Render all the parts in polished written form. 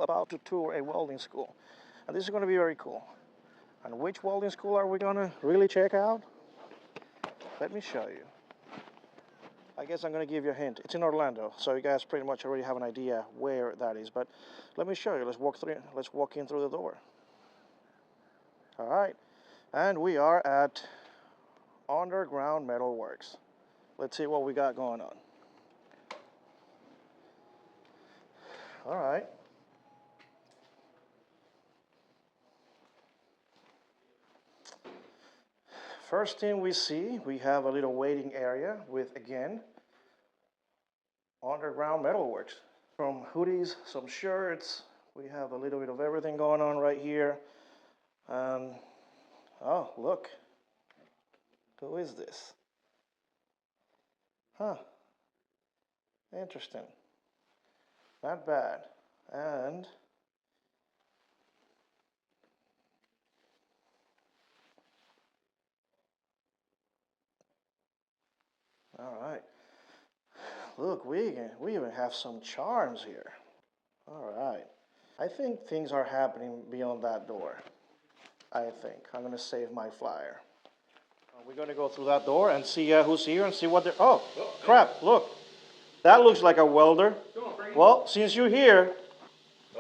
about to tour a welding school. And this is going to be very cool. And which welding school are we going to really check out? Let me show you. I guess I'm going to give you a hint. It's in Orlando, so you guys pretty much already have an idea where that is. But let me show you. Let's walk in through the door. All right. And we are at Underground Metal Works. Let's see what we got going on. All right. First thing we see, we have a little waiting area with, again, Underground Metal Works. From hoodies, some shirts, we have a little bit of everything going on right here. And, oh, look. Who is this? Huh. Interesting. Not bad. And all right. Look, we even have some charms here. All right. I think things are happening beyond that door. I think. I'm going to save my flyer. We're going to go through that door and see who's here and see what they're... Oh, crap, look. That looks like a welder. Well, since you're here,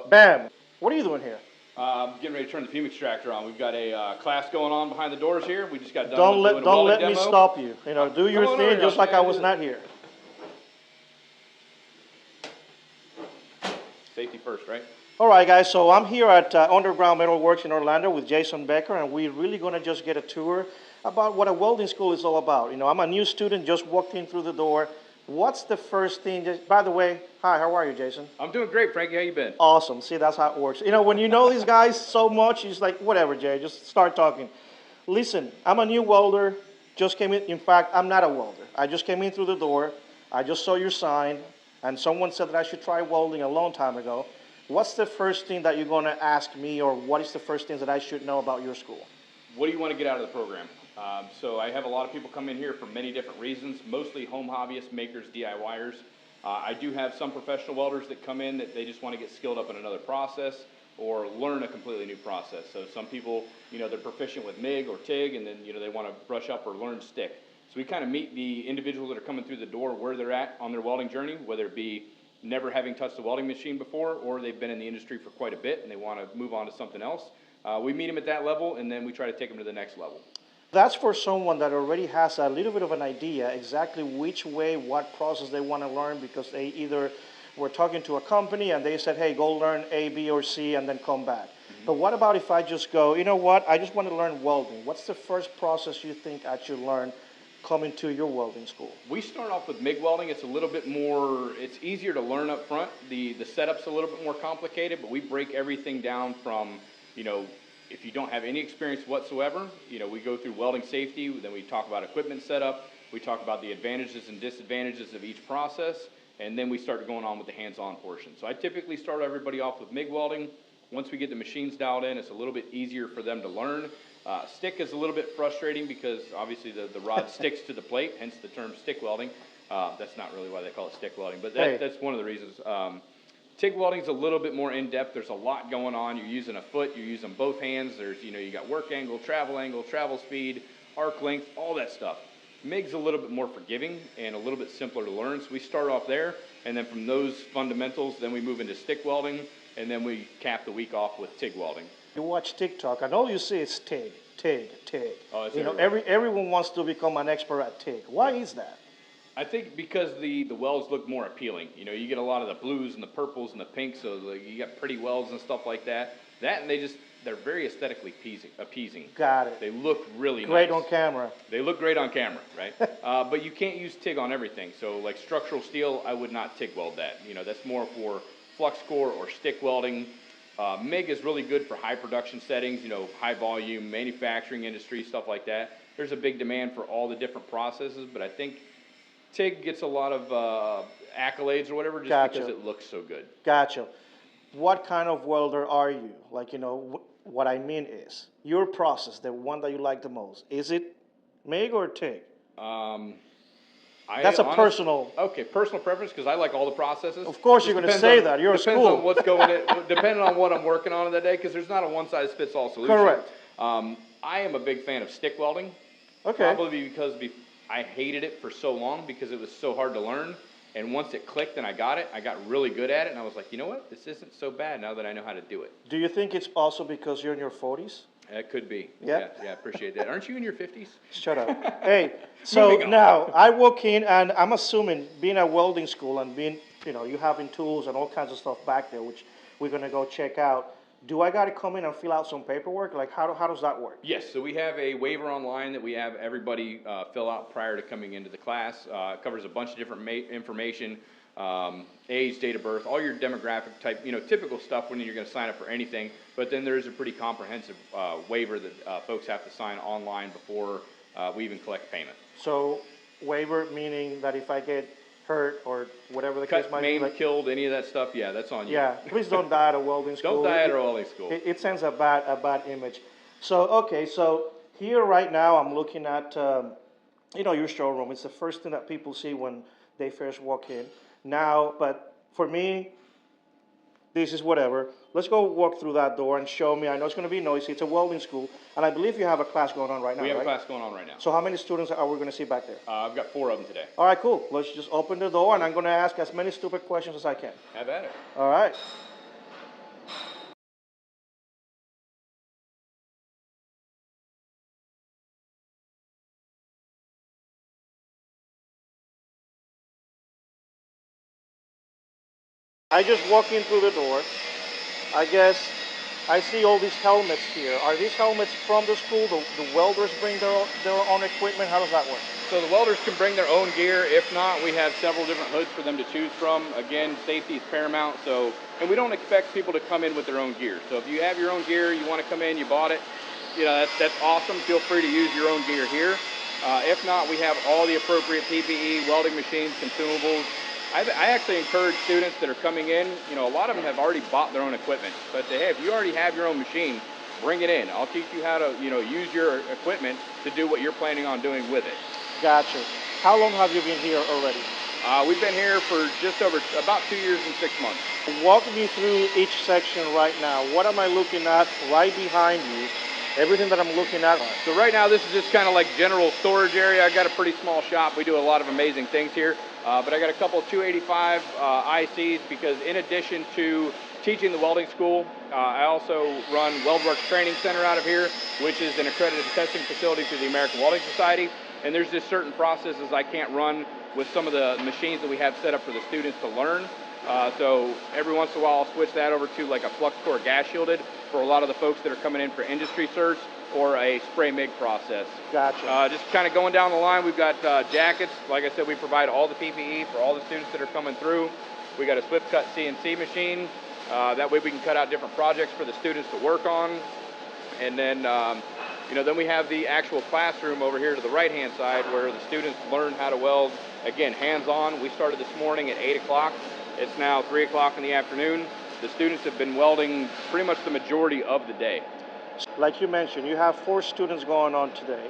bam. What are you doing here? Getting ready to turn the fume extractor on. We've got a class going on behind the doors here. We just got done Don't let me demo. stop you. You know, do your thing just like I was not here. Safety first, right? All right, guys. So I'm here at Underground Metal Works in Orlando with Jason Becker, and we're really going to just get a tour about what a welding school is all about. You know, I'm a new student, just walked in through the door. What's the first thing? By the way, hi, how are you, Jason? I'm doing great, Frankie. How you been? Awesome. See, that's how it works. You know, when you know these guys so much, it's like, whatever, Jay, just start talking. Listen, I'm a new welder, just came in. In fact, I'm not a welder. I just came in through the door. I just saw your sign, and someone said that I should try welding a long time ago. What's the first thing that you're going to ask me, or what is the first thing that I should know about your school? What do you want to get out of the program? So I have a lot of people come in here for many different reasons, mostly home hobbyists, makers, DIYers. I do have some professional welders that come in that they just want to get skilled up in another process or learn a completely new process. So some people, you know, they're proficient with MIG or TIG, and then, you know, they want to brush up or learn stick. So we kind of meet the individuals that are coming through the door where they're at on their welding journey, whether it be never having touched a welding machine before, or they've been in the industry for quite a bit and they want to move on to something else. We meet them at that level, and then we try to take them to the next level. That's for someone that already has a little bit of an idea exactly which way, what process they want to learn, because they either were talking to a company and they said, hey, go learn A, B, or C, and then come back. Mm-hmm. But what about if I just go, you know what, I just want to learn welding. What's the first process you think I should learn coming to your welding school? We start off with MIG welding. It's a little bit more, it's easier to learn up front. The setup's a little bit more complicated, but we break everything down from, you know, if you don't have any experience whatsoever, you know, we go through welding safety, then we talk about equipment setup, we talk about the advantages and disadvantages of each process, and then we start going on with the hands-on portion. So I typically start everybody off with MIG welding. Once we get the machines dialed in, it's a little bit easier for them to learn. Stick is a little bit frustrating because obviously the rod sticks to the plate, hence the term stick welding. That's not really why they call it stick welding, but that's one of the reasons. TIG welding is a little bit more in-depth. There's a lot going on. You're using a foot. You're using both hands. There's, you know, you got work angle, travel speed, arc length, all that stuff. MIG's a little bit more forgiving and a little bit simpler to learn. So we start off there, and then from those fundamentals, then we move into stick welding, and then we cap the week off with TIG welding. You watch TikTok, and all you see is TIG. Oh, you know, everyone wants to become an expert at TIG. Why is that? I think because the welds look more appealing. You know, you get a lot of the blues and the purples and the pinks, so you got pretty welds and stuff like that. That, and they're very aesthetically appeasing. Got it. They look really nice. Great on camera. They look great on camera, right? But you can't use TIG on everything. So like structural steel, I would not TIG weld that. You know, that's more for flux core or stick welding. MIG is really good for high production settings, you know, high volume, manufacturing industry, stuff like that. There's a big demand for all the different processes, but I think TIG gets a lot of accolades or whatever just because it looks so good. Gotcha. What kind of welder are you? Like, you know, what I mean is, your process, the one that you like the most, is it MIG or TIG? That's a personal. Okay, personal preference because I like all the processes. Of course, you're going to say that. You're a depends school. on what's going in, depending on what I'm working on in the day, because there's not a one-size-fits-all solution. Correct. I am a big fan of stick welding. Okay. Probably because I hated it for so long because it was so hard to learn. And once it clicked and I got it, I got really good at it. And I was like, you know what? This isn't so bad now that I know how to do it. Do you think it's also because you're in your 40s? It could be. Yeah. Yeah, appreciate that. Aren't you in your 50s? Shut up. Hey, so now I walk in and I'm assuming being at welding school and being, you having tools and all kinds of stuff back there, which we're going to go check out. Do I got to come in and fill out some paperwork? Like, how does that work? Yes, so we have a waiver online that we have everybody fill out prior to coming into the class. It covers a bunch of different information, age, date of birth, all your demographic type, typical stuff when you're going to sign up for anything. But then there's a pretty comprehensive waiver that folks have to sign online before we even collect payment. So waiver meaning that if I get hurt or whatever the case might be, like killed, any of that stuff, yeah, that's on you. Yeah, please don't die at a welding school. Don't die at a welding school. It sends a bad image. So here right now I'm looking at your showroom. It's the first thing that people see when they first walk in. Now, but for me, this is whatever. Let's go walk through that door and show me. I know it's going to be noisy. It's a welding school, and I believe you have a class going on right now. We have a class going on right now. So how many students are we going to see back there? I've got 4 of them today. All right, cool. Let's just open the door, and I'm going to ask as many stupid questions as I can. Have at it. All right. I just walk in through the door. I guess I see all these helmets here. Are these helmets from the school? The welders bring their own equipment? How does that work? So the welders can bring their own gear. If not, we have several different hoods for them to choose from. Again, safety is paramount. And we don't expect people to come in with their own gear. So if you have your own gear, you want to come in, you bought it, that's awesome. Feel free to use your own gear here. If not, we have all the appropriate PPE, welding machines, consumables. I actually encourage students that are coming in, a lot of them have already bought their own equipment. So I say, hey, if you already have your own machine, bring it in. I'll teach you how to, use your equipment to do what you're planning on doing with it. Gotcha. How long have you been here already? We've been here for just over about 2 years and 6 months. Walk me through each section right now. What am I looking at right behind you? Everything that I'm looking at. So right now, this is just kind of like general storage area. I got a pretty small shop. We do a lot of amazing things here. But I got a couple of 285 ICs because in addition to teaching the welding school, I also run WeldWorks Training Center out of here, which is an accredited testing facility through the American Welding Society. And there's just certain processes I can't run with some of the machines that we have set up for the students to learn. So every once in a while, I'll switch that over to like a flux core gas shielded for a lot of the folks that are coming in for industry certs or a spray MIG process. Gotcha. Just kind of going down the line, we've got jackets. Like I said, we provide all the PPE for all the students that are coming through. We got a Swift Cut CNC machine. That way we can cut out different projects for the students to work on. And then, then we have the actual classroom over here to the right-hand side where the students learn how to weld, again, hands-on. We started this morning at 8 o'clock. It's now 3 o'clock in the afternoon. The students have been welding pretty much the majority of the day. Like you mentioned, you have 4 students going on today.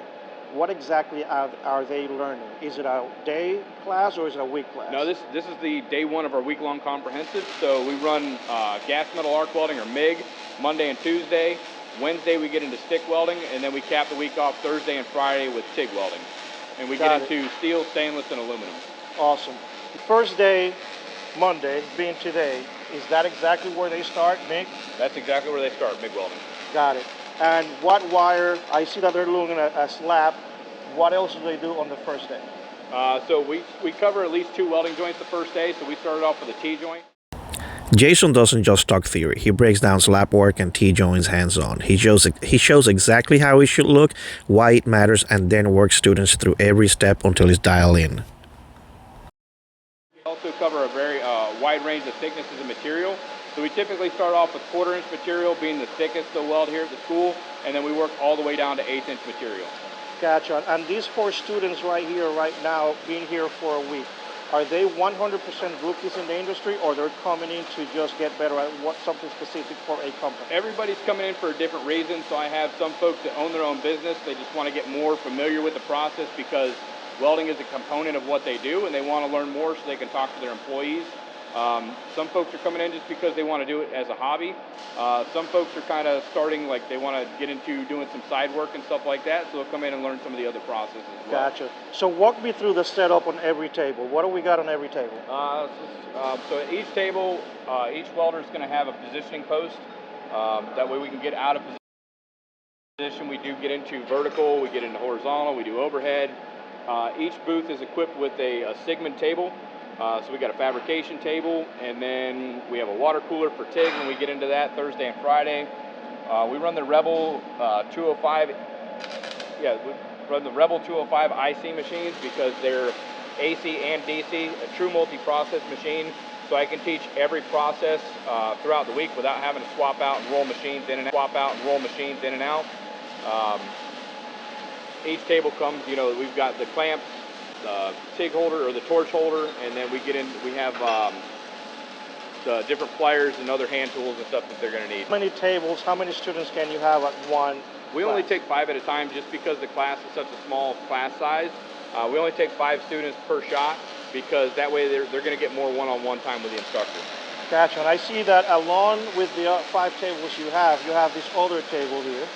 What exactly are they learning? Is it a day class or is it a week class? No, this is the day 1 of our week-long comprehensive. So we run gas metal arc welding or MIG Monday and Tuesday. Wednesday we get into stick welding, and then we cap the week off Thursday and Friday with TIG welding. And we get into steel, stainless, and aluminum. Awesome. The first day, Monday, being today, is that exactly where they start, MIG? That's exactly where they start, MIG welding. Got it. And what wire, I see that they're doing a slab. What else do they do on the first day? So we cover at least 2 welding joints the first day, so we started off with a T-joint. Jason doesn't just talk theory, he breaks down slab work and T-joints hands-on. He shows exactly how it should look, why it matters, and then works students through every step until it's dialed in. We also cover a very wide range of thicknesses of material. So we typically start off with 1/4-inch material being the thickest to weld here at the school, and then we work all the way down to 1/8-inch material. Gotcha. And these 4 students right here, right now, being here for a week, are they 100% rookies in the industry, or they're coming in to just get better at something specific for a company? Everybody's coming in for a different reason. So I have some folks that own their own business. They just want to get more familiar with the process because welding is a component of what they do, and they want to learn more so they can talk to their employees. Some folks are coming in just because they want to do it as a hobby. Some folks are kind of starting, like they want to get into doing some side work and stuff like that, so they'll come in and learn some of the other processes as well. Gotcha. So walk me through the setup on every table. What do we got on every table? So at each table, each welder is going to have a positioning post. That way we can get out of position. We do get into vertical, we get into horizontal, we do overhead. Each booth is equipped with a Sigmund table. So we got a fabrication table, and then we have a water cooler for TIG when we get into that Thursday and Friday. We run the Rebel 205. Yeah, we run the Rebel 205 IC machines because they're AC and DC, a true multi-process machine. So I can teach every process throughout the week without having to swap out and roll machines in and out. Each table comes, we've got the clamps, the TIG holder or the torch holder, and then we have the different pliers and other hand tools and stuff that they're going to need. How many tables, how many students can you have at one We only take 5 at a time just because the class is such a small class size. We only take 5 students per shot because that way they're going to get more one-on-one time with the instructor. Gotcha. And I see that along with the 5 tables you have this other table here.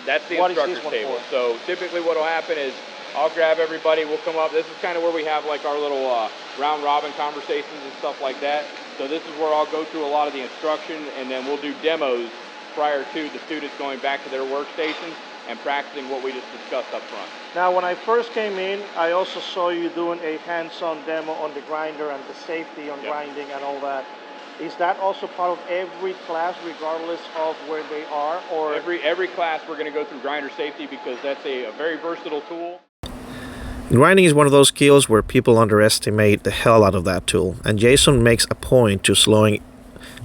That's the instructor's table. So typically what will happen is I'll grab everybody, we'll come up. This is kind of where we have like our little round robin conversations and stuff like that. So this is where I'll go through a lot of the instruction, and then we'll do demos prior to the students going back to their workstations and practicing what we just discussed up front. Now when I first came in, I also saw you doing a hands-on demo on the grinder and the safety on grinding and all that. Is that also part of every class regardless of where they are? Or every class we're going to go through grinder safety because that's a very versatile tool. Grinding is one of those skills where people underestimate the hell out of that tool, and Jason makes a point to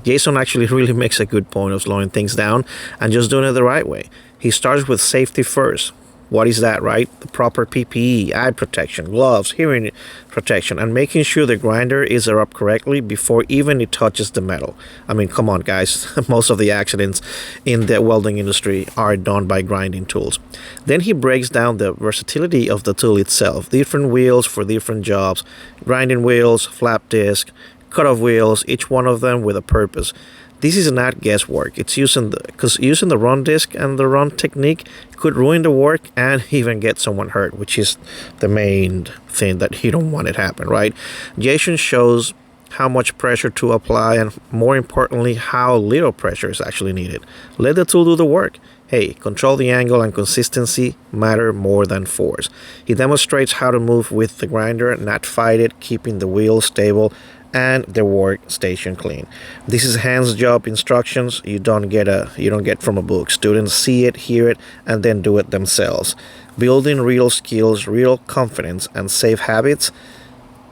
Jason actually really makes a good point of slowing things down and just doing it the right way. He starts with safety first. What is that, right? The proper PPE, eye protection, gloves, hearing protection, and making sure the grinder is up correctly before even it touches the metal. I mean, come on, guys. Most of the accidents in the welding industry are done by grinding tools. Then he breaks down the versatility of the tool itself. Different wheels for different jobs. Grinding wheels, flap disc, cut-off wheels, each one of them with a purpose. This is not guesswork. It's using the run disc and the run technique could ruin the work and even get someone hurt, which is the main thing that you don't want it happen, right? Jason shows how much pressure to apply and, more importantly, how little pressure is actually needed. Let the tool do the work. Hey, control the angle and consistency matter more than force. He demonstrates how to move with the grinder, not fight it, keeping the wheel stable and the workstation clean. This is hands job instructions you don't get from a book. Students see it, hear it, and then do it themselves. Building real skills, real confidence, and safe habits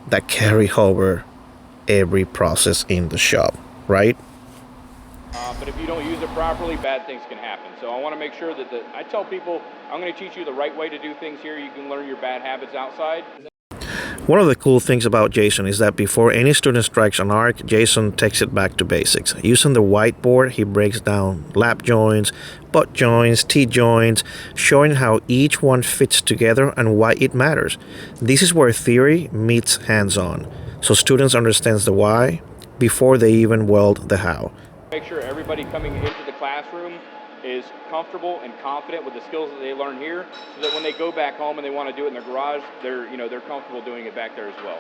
that carry over every process in the shop, right? But if you don't use it properly, bad things can happen. So I want to make sure that I tell people, I'm going to teach you the right way to do things here. You can learn your bad habits outside. One of the cool things about Jason is that before any student strikes an arc, Jason takes it back to basics. Using the whiteboard, he breaks down lap joints, butt joints, T-joints, showing how each one fits together and why it matters. This is where theory meets hands-on, so students understand the why before they even weld the how. Make sure everybody coming into the classroom is comfortable and confident with the skills that they learn here, so that when they go back home and they want to do it in their garage, they're comfortable doing it back there as well.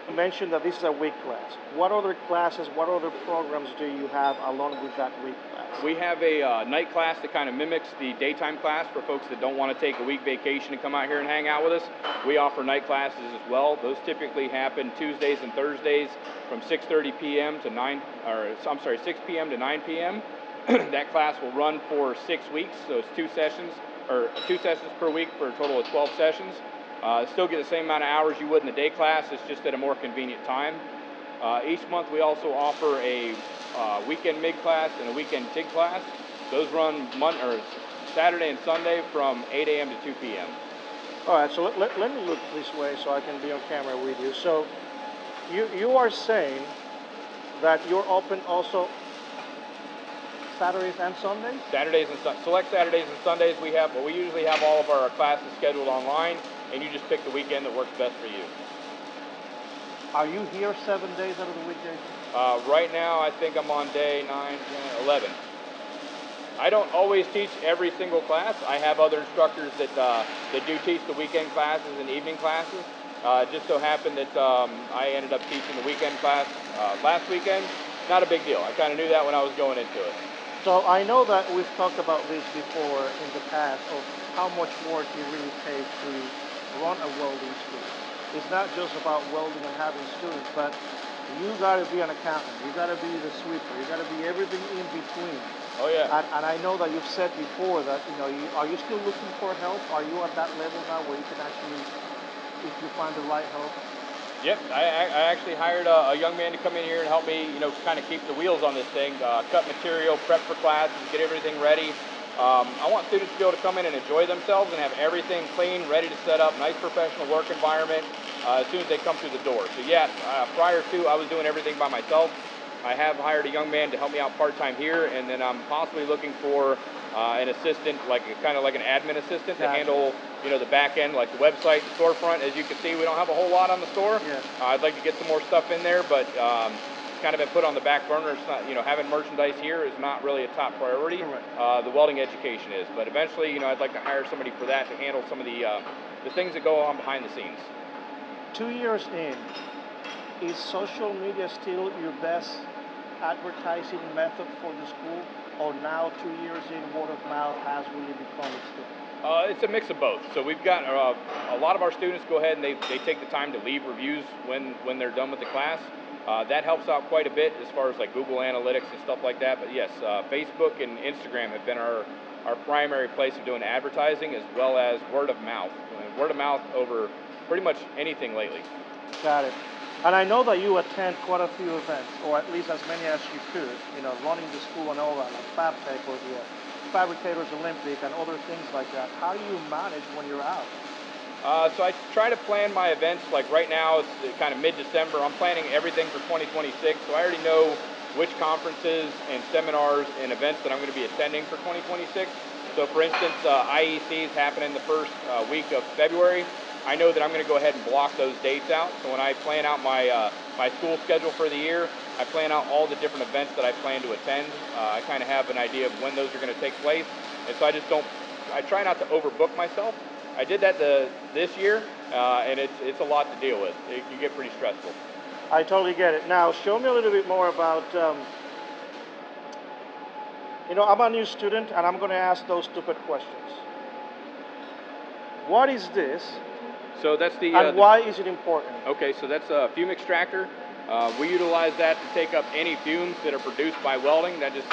you mentioned that this is a week class. What other classes, what other programs do you have along with that week class? We have a night class that kind of mimics the daytime class for folks that don't want to take a week vacation and come out here and hang out with us. We offer night classes as well. Those typically happen Tuesdays and Thursdays from 6:30 p.m. to 6 p.m. to 9 p.m. That class will run for 6 weeks, so it's 2 sessions per week for a total of 12 sessions. Still get the same amount of hours you would in the day class, it's just at a more convenient time. Each month we also offer a weekend MIG class and a weekend TIG class. Those run Saturday and Sunday from 8 a.m. to 2 p.m. All right, so let me look this way so I can be on camera with you. So you are saying that you're open also Saturdays and Sundays? Saturdays and select Saturdays and Sundays we have, but we usually have all of our classes scheduled online, and you just pick the weekend that works best for you. Are you here 7 days out of the week, Jason? Right now, I think I'm on day 9, 10, 11. I don't always teach every single class. I have other instructors that do teach the weekend classes and evening classes. It just so happened that I ended up teaching the weekend class last weekend. Not a big deal. I kind of knew that when I was going into it. So I know that we've talked about this before in the past of how much work it really takes to run a welding school. It's not just about welding and having students, but you got to be an accountant. You got to be the sweeper. You got to be everything in between. Oh yeah. And I know that you've said before that are you still looking for help? Are you at that level now where you can actually, if you find the right help? Yep, I actually hired a young man to come in here and help me, kind of keep the wheels on this thing, cut material, prep for classes, get everything ready. I want students to be able to come in and enjoy themselves and have everything clean, ready to set up, nice professional work environment as soon as they come through the door. So yeah, prior to, I was doing everything by myself. I have hired a young man to help me out part-time here, and then I'm possibly looking for an assistant, kind of like an admin assistant to handle, the back end, like the website, the storefront. As you can see, we don't have a whole lot on the store. Yeah. I'd like to get some more stuff in there, but it's kind of been put on the back burner. It's not, having merchandise here is not really a top priority. Correct. The welding education is, but eventually, I'd like to hire somebody for that to handle some of the things that go on behind the scenes. 2 years in, is social media still your best advertising method for the school, or now 2 years in, word of mouth has really become its thing? It's a mix of both. So we've got a lot of our students go ahead and they take the time to leave reviews when they're done with the class. That helps out quite a bit as far as like Google Analytics and stuff like that. But yes, Facebook and Instagram have been our primary place of doing advertising, as well as word of mouth. Word of mouth over pretty much anything lately. Got it. And I know that you attend quite a few events, or at least as many as you could, running the school and all that, like FabTech or the Fabricators Olympic and other things like that. How do you manage when you're out? So I try to plan my events, like right now it's kind of mid-December. I'm planning everything for 2026, so I already know which conferences and seminars and events that I'm going to be attending for 2026. So for instance, IEC is happening the first week of February. I know that I'm going to go ahead and block those dates out. So when I plan out my my school schedule for the year, I plan out all the different events that I plan to attend. I kind of have an idea of when those are going to take place, and so I try not to overbook myself. I did that this year, and it's a lot to deal with. It can get pretty stressful. I totally get it. Now, show me a little bit more about, I'm a new student, and I'm going to ask those stupid questions. What is this? So that's and why is it important? Okay, so that's a fume extractor. We utilize that to take up any fumes that are produced by welding. That just,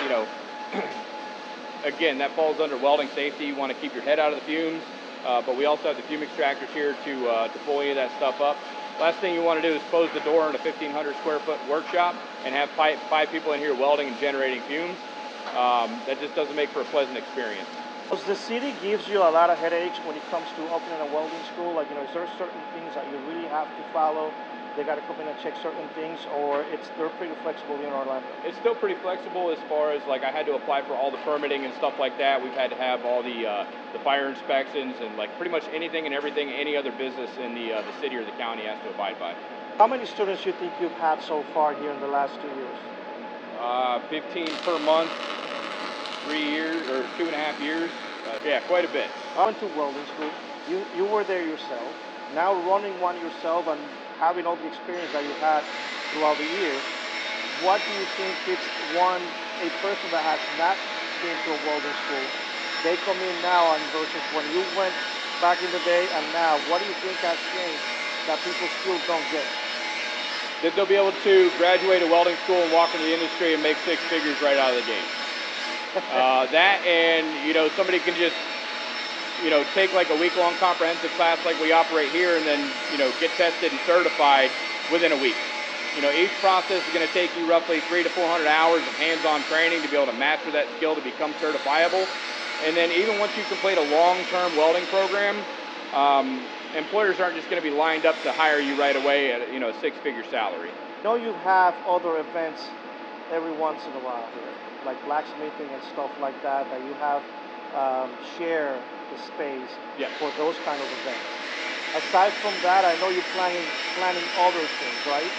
again, that falls under welding safety. You want to keep your head out of the fumes, but we also have the fume extractors here to pull any of that stuff up. Last thing you want to do is close the door in a 1,500 square foot workshop and have five people in here welding and generating fumes. That just doesn't make for a pleasant experience. Because the city gives you a lot of headaches when it comes to opening a welding school. Like, is there certain things that you really have to follow? They got to come in and check certain things, or they're pretty flexible in Orlando? It's still pretty flexible as far as, like, I had to apply for all the permitting and stuff like that. We've had to have all the fire inspections and, like, pretty much anything and everything any other business in the city or the county has to abide by. How many students do you think you've had so far here in the last 2 years? 15 per month. 3 years or 2.5 years. Yeah, quite a bit. I went to welding school. You were there yourself. Now running one yourself and having all the experience that you had throughout the years, what do you think it's a person that has not been to a welding school, they come in now and versus when you went back in the day and now, what do you think has changed that people still don't get? That they'll be able to graduate a welding school and walk into the industry and make 6 figures right out of the gate. That and, somebody can just, take like a week-long comprehensive class like we operate here and then, get tested and certified within a week. Each process is going to take you roughly 300 to 400 hours of hands-on training to be able to master that skill to become certifiable. And then even once you complete a long-term welding program, employers aren't just going to be lined up to hire you right away at, a 6-figure salary. I know you have other events every once in a while here, like blacksmithing and stuff like that, that you have share the space for those kind of events. Aside from that, I know you're planning other things, right?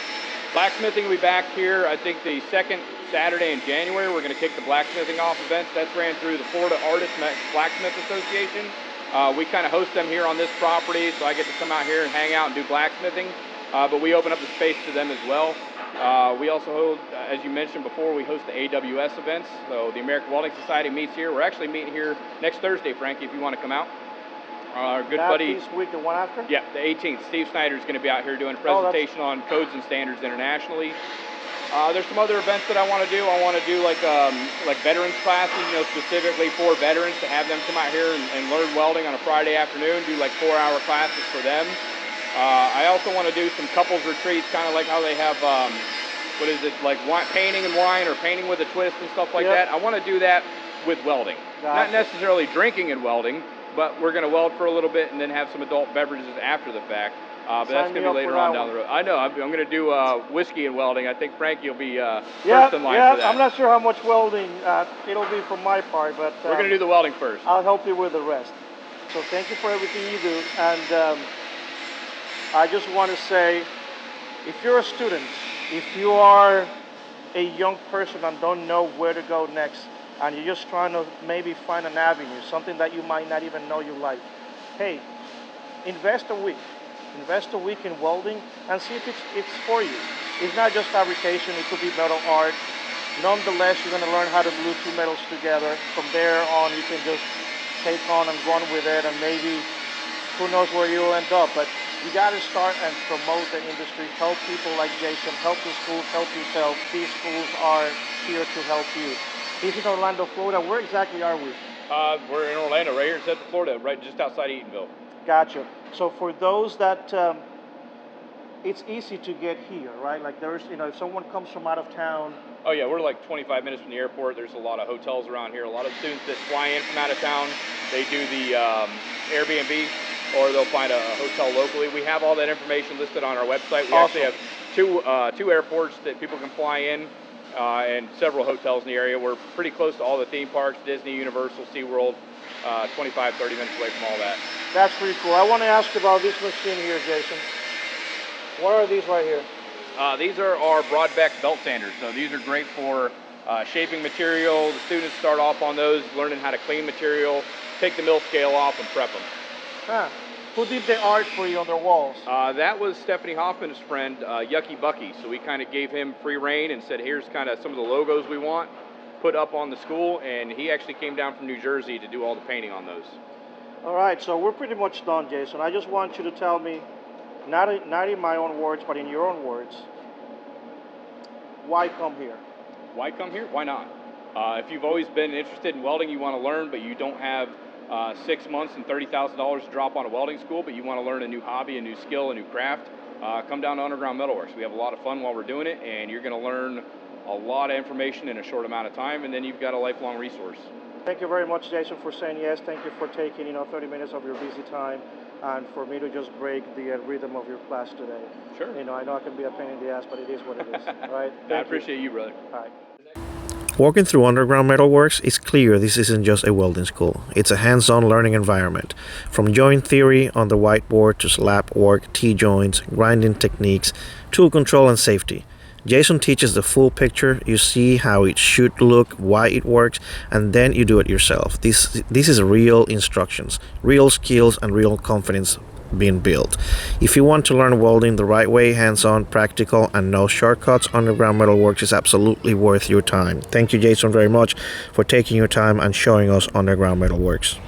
Blacksmithing will be back here, I think the second Saturday in January. We're going to kick the blacksmithing off events. That's ran through the Florida Artists Blacksmith Association. We kind of host them here on this property, so I get to come out here and hang out and do blacksmithing. But we open up the space to them as well. We also hold, as you mentioned before, we host the AWS events. So the American Welding Society meets here. We're actually meeting here next Thursday, Frankie, if you want to come out. Our good buddy. This week, the one after? Yeah, the 18th. Steve Snyder is going to be out here doing a presentation on codes and standards internationally. There's some other events that I want to do. I want to do like veterans classes, specifically for veterans, to have them come out here and learn welding on a Friday afternoon, do like 4-hour classes for them. I also want to do some couples retreats, kind of like how they have, like painting and wine or painting with a twist and stuff like that. I want to do that with welding. Not necessarily drinking and welding, but we're going to weld for a little bit and then have some adult beverages after the fact. But that's going to be later on down the road. I know, I'm going to do whiskey and welding. I think Frankie will be first in line for that. I'm not sure how much welding it'll be from my part, but we're going to do the welding first. I'll help you with the rest. So thank you for everything you do. And I just want to say, if you're a student, if you are a young person and don't know where to go next, and you're just trying to maybe find an avenue, something that you might not even know you like, hey, invest a week in welding and see if it's for you. It's not just fabrication, it could be metal art. Nonetheless, you're going to learn how to glue two metals together. From there on, you can just take on and run with it, and maybe who knows where you'll end up. But you got to start and promote the industry, help people like Jason, help the schools, help yourself. These schools are here to help you. He's in Orlando, Florida. Where exactly are we? We're in Orlando, right here in Central Florida, right just outside Eatonville. Gotcha. So for those that, it's easy to get here, right? Like there's, if someone comes from out of town. Oh yeah, we're like 25 minutes from the airport. There's a lot of hotels around here. A lot of students that fly in from out of town, they do the Airbnb, or they'll find a hotel locally. We have all that information listed on our website. We actually have two airports that people can fly in. And several hotels in the area. We're pretty close to all the theme parks, Disney, Universal, SeaWorld, 25, 30 minutes away from all that. That's pretty cool. I want to ask about this machine here, Jason. What are these right here? These are our Broadbeck belt sanders. So these are great for shaping material. The students start off on those, learning how to clean material, take the mill scale off, and prep them. Huh. Who did the art for you on their walls? That was Stephanie Hoffman's friend, Yucky Bucky. So we kind of gave him free reign and said, here's kind of some of the logos we want put up on the school. And he actually came down from New Jersey to do all the painting on those. All right, so we're pretty much done, Jason. I just want you to tell me, not in my own words, but in your own words, why come here? Why come here? Why not? If you've always been interested in welding, you want to learn, but you don't have 6 months and $30,000 to drop on a welding school, but you want to learn a new hobby, a new skill, a new craft, come down to Underground Metalworks. We have a lot of fun while we're doing it, and you're going to learn a lot of information in a short amount of time, and then you've got a lifelong resource. Thank you very much, Jason, for saying yes. Thank you for taking 30 minutes of your busy time, and for me to just break the rhythm of your class today. Sure. I know I can be a pain in the ass, but it is what it is. Right? I appreciate you, brother. All right. Walking through Underground Metalworks, it's clear this isn't just a welding school. It's a hands-on learning environment. From joint theory on the whiteboard to slab work, T-joints, grinding techniques, tool control and safety. Jason teaches the full picture. You see how it should look, why it works, and then you do it yourself. This is real instructions, real skills, and real confidence being built. If you want to learn welding the right way, hands-on, practical, and no shortcuts, Underground Metalworks is absolutely worth your time. Thank you, Jason, very much for taking your time and showing us Underground Metalworks.